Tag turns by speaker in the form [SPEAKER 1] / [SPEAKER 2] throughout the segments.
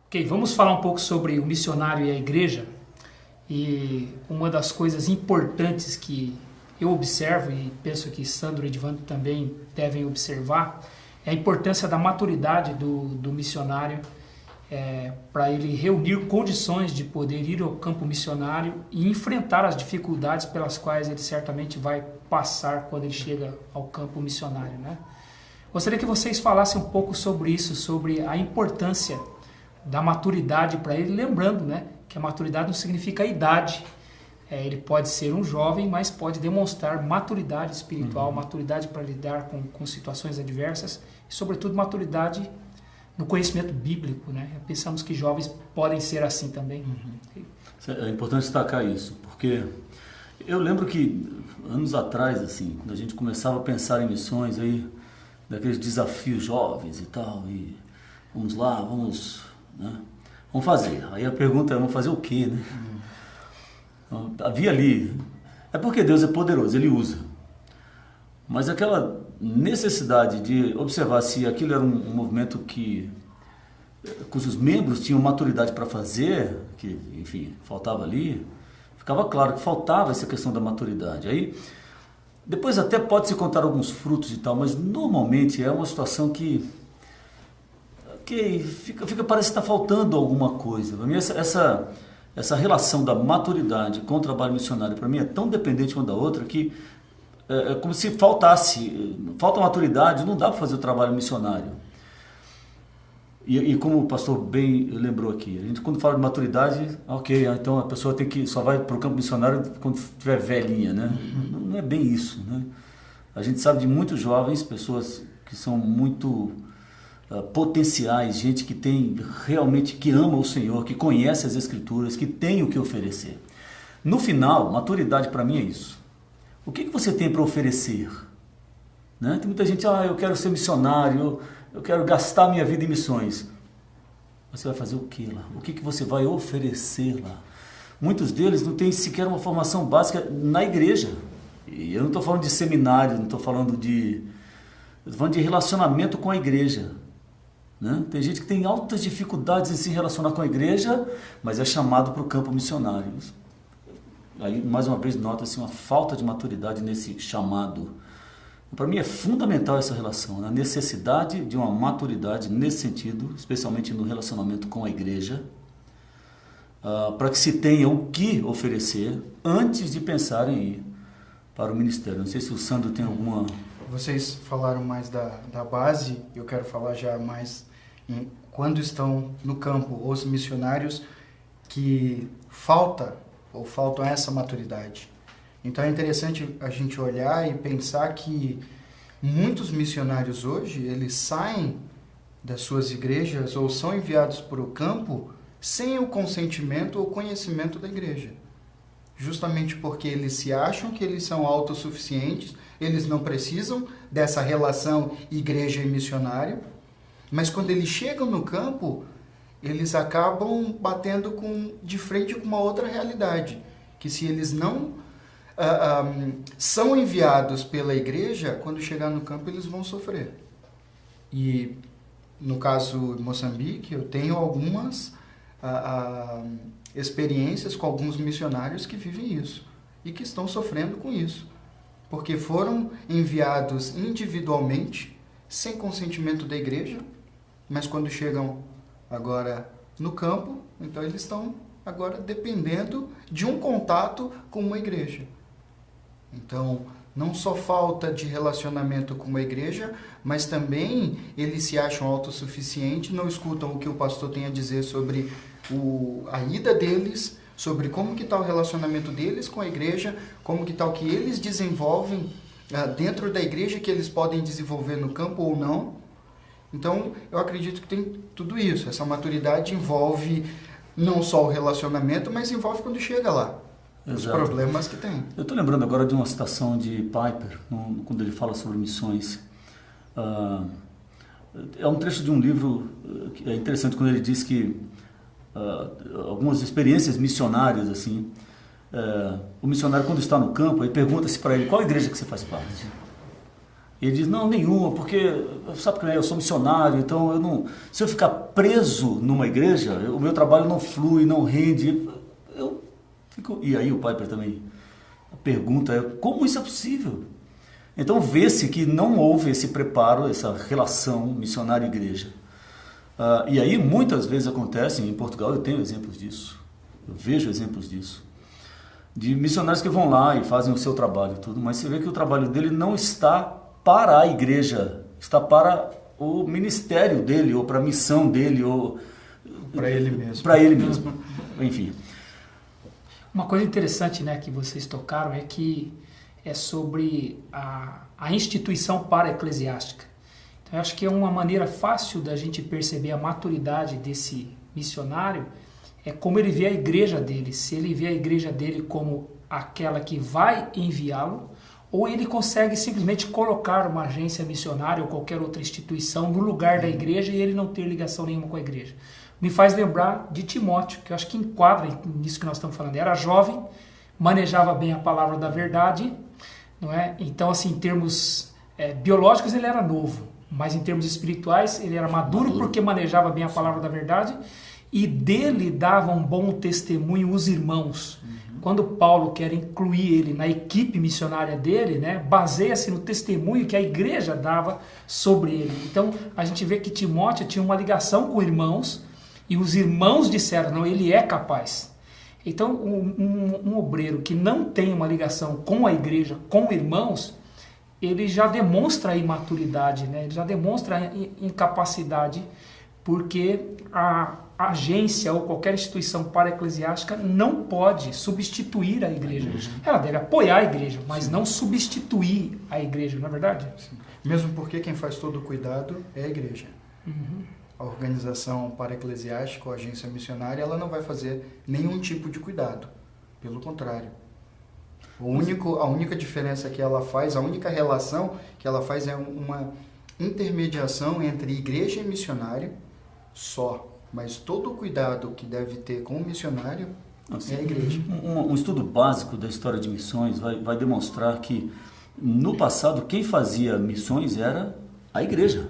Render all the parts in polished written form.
[SPEAKER 1] Ok, vamos falar um pouco sobre o missionário e a igreja. E uma das coisas importantes que eu observo, e penso que Sandro e Edvando também devem observar, é a importância da maturidade do missionário para ele reunir condições de poder ir ao campo missionário e enfrentar as dificuldades pelas quais ele certamente vai passar quando ele chega ao campo missionário, né? Gostaria que vocês falassem um pouco sobre isso, sobre a importância da maturidade para ele, lembrando, né, que a maturidade não significa a idade. Ele pode ser um jovem, mas pode demonstrar maturidade espiritual, maturidade para lidar com situações adversas e, sobretudo, maturidade no conhecimento bíblico, né? Pensamos que jovens podem ser assim também.
[SPEAKER 2] É importante destacar isso, porque eu lembro que anos atrás, assim, quando a gente começava a pensar em missões, aí, daqueles desafios jovens e tal, e vamos lá, né, vamos fazer. Aí a pergunta é, vamos fazer o quê, né? Havia ali, é porque Deus é poderoso, Ele usa, mas aquela necessidade de observar se aquilo era um movimento cujos membros tinham maturidade para fazer, que enfim, faltava ali, ficava claro que faltava essa questão da maturidade. Aí, depois até pode-se contar alguns frutos e tal, mas normalmente é uma situação que parece que está faltando alguma coisa. Para mim, essa relação da maturidade com o trabalho missionário, para mim, é tão dependente uma da outra que é como se falta maturidade, não dá para fazer o trabalho missionário. E como o pastor bem lembrou aqui, a gente quando fala de maturidade, ok, então a pessoa só vai para o campo missionário quando estiver velhinha, né? Não é bem isso, né? A gente sabe de muitos jovens, pessoas que são muito potenciais, gente que tem realmente, que ama o Senhor, que conhece as Escrituras, que tem o que oferecer. No final, maturidade para mim é isso. O que você tem para oferecer? Né? Tem muita gente, eu quero ser missionário, eu quero gastar minha vida em missões. Você vai fazer o que lá? O que você vai oferecer lá? Muitos deles não têm sequer uma formação básica na igreja. E eu não estou falando de seminário, não estou falando eu estou falando de relacionamento com a igreja. Né? Tem gente que tem altas dificuldades em se relacionar com a igreja, mas é chamado para o campo missionário. Aí, mais uma vez, nota-se uma falta de maturidade nesse chamado. Para mim é fundamental essa relação, a necessidade de uma maturidade nesse sentido, especialmente no relacionamento com a igreja, para que se tenha o que oferecer antes de pensar em ir para o ministério. Não sei se o Sandro tem alguma...
[SPEAKER 3] Vocês falaram mais da base, eu quero falar já mais em quando estão no campo os missionários que faltam essa maturidade. Então é interessante a gente olhar e pensar que muitos missionários hoje, eles saem das suas igrejas ou são enviados para o campo sem o consentimento ou conhecimento da igreja. Justamente porque eles se acham que eles são autossuficientes, eles não precisam dessa relação igreja e missionário, mas quando eles chegam no campo, eles acabam batendo de frente com uma outra realidade, que se eles não são enviados pela igreja, quando chegar no campo eles vão sofrer. E no caso de Moçambique, eu tenho algumas experiências com alguns missionários que vivem isso e que estão sofrendo com isso, porque foram enviados individualmente, sem consentimento da igreja, mas quando chegam agora no campo, então eles estão agora dependendo de um contato com uma igreja. Então, não só falta de relacionamento com uma igreja, mas também eles se acham autossuficientes, não escutam o que o pastor tem a dizer sobre a ida deles, sobre como que está o relacionamento deles com a igreja, como que está o que eles desenvolvem dentro da igreja, que eles podem desenvolver no campo ou não. Então, eu acredito que tem tudo isso. Essa maturidade envolve não só o relacionamento, mas envolve quando chega lá. Exato. Os problemas que tem.
[SPEAKER 2] Eu estou lembrando agora de uma citação de Piper, quando ele fala sobre missões. É um trecho de um livro que é interessante, quando ele diz que algumas experiências missionárias, assim, o missionário, quando está no campo, aí pergunta-se para ele: qual igreja que você faz parte? Ele diz, não, nenhuma, porque sabe que eu sou missionário, então eu não, se eu ficar preso numa igreja, o meu trabalho não flui, não rende, eu fico... E aí o Piper também, a pergunta é, como isso é possível? Então vê-se que não houve esse preparo, essa relação missionário-igreja. E aí muitas vezes acontece, em Portugal eu tenho exemplos disso, eu vejo exemplos disso, de missionários que vão lá e fazem o seu trabalho e tudo, mas você vê que o trabalho dele não está para a igreja, está para o ministério dele, ou para a missão dele, ou
[SPEAKER 3] para ele mesmo.
[SPEAKER 2] Para ele mesmo, enfim.
[SPEAKER 1] Uma coisa interessante, né, que vocês tocaram é que é sobre a instituição para-eclesiástica. Então, eu acho que é uma maneira fácil da gente perceber a maturidade desse missionário, é como ele vê a igreja dele, se ele vê a igreja dele como aquela que vai enviá-lo, ou ele consegue simplesmente colocar uma agência missionária ou qualquer outra instituição no lugar da igreja e ele não ter ligação nenhuma com a igreja. Me faz lembrar de Timóteo, que eu acho que enquadra nisso que nós estamos falando. Era jovem, manejava bem a palavra da verdade, não é? Então, assim, em termos biológicos ele era novo, mas em termos espirituais ele era maduro porque manejava bem a palavra da verdade e dele davam um bom testemunho os irmãos. Quando Paulo quer incluir ele na equipe missionária dele, né, baseia-se no testemunho que a igreja dava sobre ele. Então, a gente vê que Timóteo tinha uma ligação com irmãos e os irmãos disseram, não, ele é capaz. Então, um obreiro que não tem uma ligação com a igreja, com irmãos, ele já demonstra a imaturidade, né? Ele já demonstra a incapacidade, porque a agência ou qualquer instituição para-eclesiástica não pode substituir a igreja. Ela deve apoiar a igreja, mas não substituir a igreja, não é verdade?
[SPEAKER 3] Sim. Mesmo porque quem faz todo o cuidado é a igreja. A organização para-eclesiástica, a agência missionária, ela não vai fazer nenhum tipo de cuidado. Pelo contrário. A única diferença que ela faz, a única relação que ela faz é uma intermediação entre igreja e missionário só. Mas todo o cuidado que deve ter com o missionário é a igreja.
[SPEAKER 2] Um estudo básico da história de missões vai demonstrar que no passado quem fazia missões era a igreja.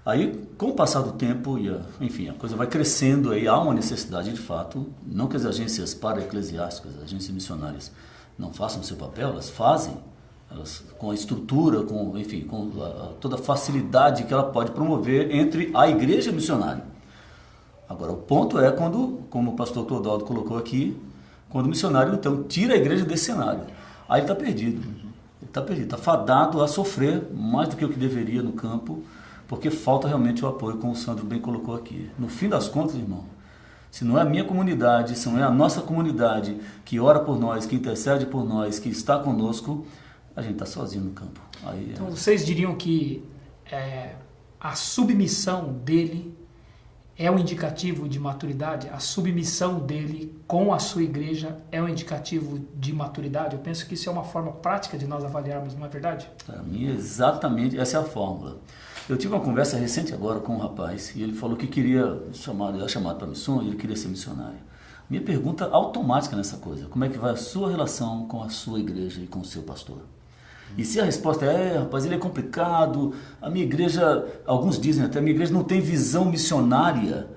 [SPEAKER 2] Aí, com o passar do tempo, enfim, a coisa vai crescendo, aí há uma necessidade de fato, não que as agências para-eclesiásticas, as agências missionárias, não façam o seu papel, elas fazem, elas, com a estrutura, com toda a facilidade que ela pode promover entre a igreja e o missionário. Agora, o ponto é quando, como o pastor Clodoaldo colocou aqui, quando o missionário, então, tira a igreja desse cenário. Aí ele está perdido. Ele está perdido, está fadado a sofrer mais do que o que deveria no campo, porque falta realmente o apoio, como o Sandro bem colocou aqui. No fim das contas, irmão, se não é a minha comunidade, se não é a nossa comunidade que ora por nós, que intercede por nós, que está conosco, a gente está sozinho no campo. Aí,
[SPEAKER 1] então, vocês diriam que a submissão dele é um indicativo de maturidade? A submissão dele com a sua igreja é um indicativo de maturidade? Eu penso que isso é uma forma prática de nós avaliarmos, não é verdade?
[SPEAKER 2] Para mim, exatamente, essa é a fórmula. Eu tive uma conversa recente agora com um rapaz e ele falou que era chamado para missões, ele queria ser missionário. Minha pergunta automática nessa coisa, como é que vai a sua relação com a sua igreja e com o seu pastor? E se a resposta rapaz, ele é complicado, a minha igreja, alguns dizem até, a minha igreja não tem visão missionária.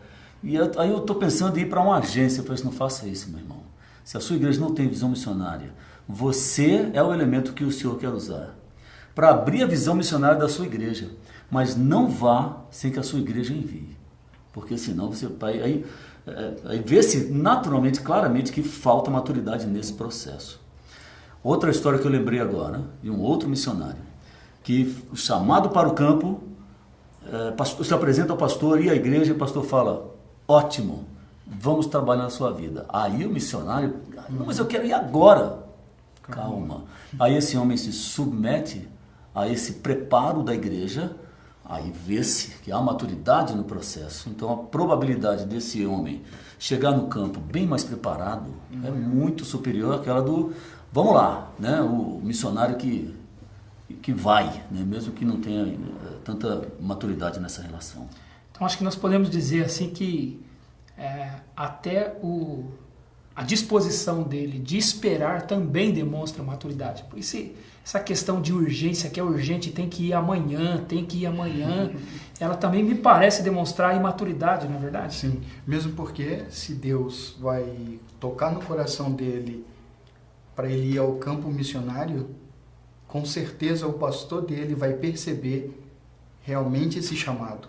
[SPEAKER 2] E aí eu estou pensando em ir para uma agência. Eu falei assim, não faça isso, meu irmão. Se a sua igreja não tem visão missionária, você é o elemento que o Senhor quer usar para abrir a visão missionária da sua igreja. Mas não vá sem que a sua igreja envie. Porque senão você vai... Aí vê-se naturalmente, claramente, que falta maturidade nesse processo. Outra história que eu lembrei agora, de um outro missionário, que chamado para o campo, se apresenta ao pastor e à igreja, e o pastor fala, ótimo, vamos trabalhar na sua vida. Aí o missionário, não, mas eu quero ir agora. Calma. Aí esse homem se submete a esse preparo da igreja, aí vê-se que há maturidade no processo. Então a probabilidade desse homem chegar no campo bem mais preparado é muito superior àquela do... Vamos lá, né? O missionário que vai, né? Mesmo que não tenha tanta maturidade nessa relação.
[SPEAKER 1] Então acho que nós podemos dizer assim que até a disposição dele de esperar também demonstra maturidade. Por isso, essa questão de urgência, que é urgente, tem que ir amanhã, ela também me parece demonstrar imaturidade, não é verdade?
[SPEAKER 3] Sim, mesmo porque se Deus vai tocar no coração dele para ele ir ao campo missionário, com certeza o pastor dele vai perceber realmente esse chamado.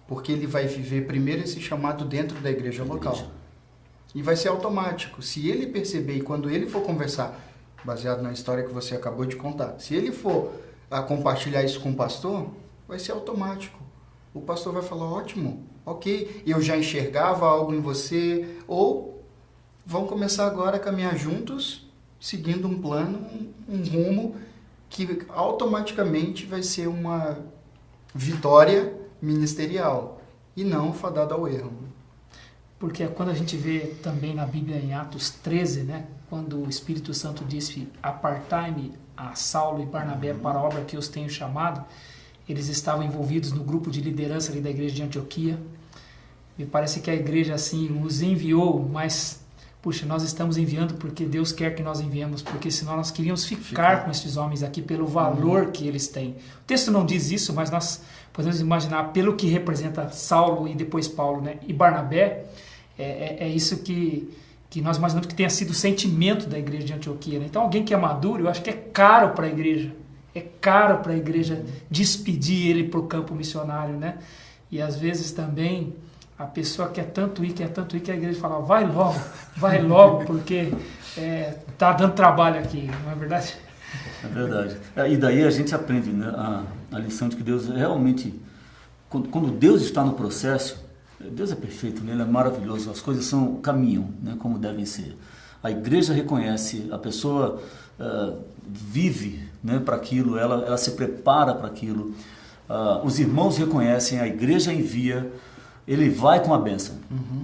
[SPEAKER 3] Porque ele vai viver primeiro esse chamado dentro da igreja local. E vai ser automático. Se ele perceber e quando ele for conversar, baseado na história que você acabou de contar, se ele for a compartilhar isso com o pastor, vai ser automático. O pastor vai falar, ótimo, ok, eu já enxergava algo em você, ou vão começar agora a caminhar juntos, seguindo um plano, um rumo, que automaticamente vai ser uma vitória ministerial, e não fadada ao erro.
[SPEAKER 1] Porque quando a gente vê também na Bíblia, em Atos 13, né, quando o Espírito Santo disse, apartai-me a Saulo e Barnabé para a obra que os tenho chamado, eles estavam envolvidos no grupo de liderança ali da igreja de Antioquia. Me parece que a igreja assim os enviou, mas, puxa, nós estamos enviando porque Deus quer que nós enviemos, porque senão nós queríamos ficar com esses homens aqui pelo valor que eles têm. O texto não diz isso, mas nós podemos imaginar pelo que representa Saulo e depois Paulo, né, e Barnabé. É isso que nós imaginamos que tenha sido o sentimento da igreja de Antioquia, né? Então, alguém que é maduro, eu acho que é caro para a igreja. É caro para a igreja despedir ele para o campo missionário, né? E às vezes também a pessoa quer tanto ir, que a igreja fala, vai logo, porque tá dando trabalho aqui, não é verdade?
[SPEAKER 2] É verdade. E daí a gente aprende, né, a lição de que Deus realmente, quando Deus está no processo, Deus é perfeito, né? Ele é maravilhoso, as coisas caminham, né, como devem ser. A igreja reconhece, a pessoa vive, né, para aquilo, ela se prepara para aquilo, os irmãos reconhecem, a igreja envia, ele vai com a bênção.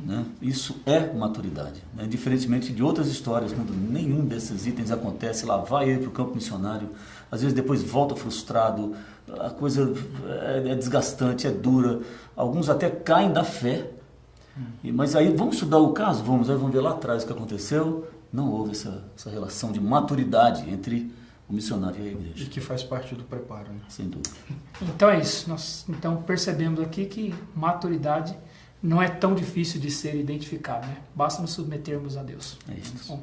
[SPEAKER 2] Né? Isso é maturidade, né? Diferentemente de outras histórias, quando nenhum desses itens acontece, lá vai ele para o campo missionário, às vezes depois volta frustrado, a coisa é desgastante, é dura, alguns até caem da fé, mas aí vamos estudar o caso? Vamos ver lá atrás o que aconteceu. Não houve essa relação de maturidade entre o missionário e a igreja.
[SPEAKER 3] E que faz parte do preparo, né?
[SPEAKER 2] Sem dúvida.
[SPEAKER 1] Então é isso, nós então percebemos aqui que maturidade não é tão difícil de ser identificada, né? Basta nos submetermos a Deus.
[SPEAKER 2] É isso.
[SPEAKER 1] Bom,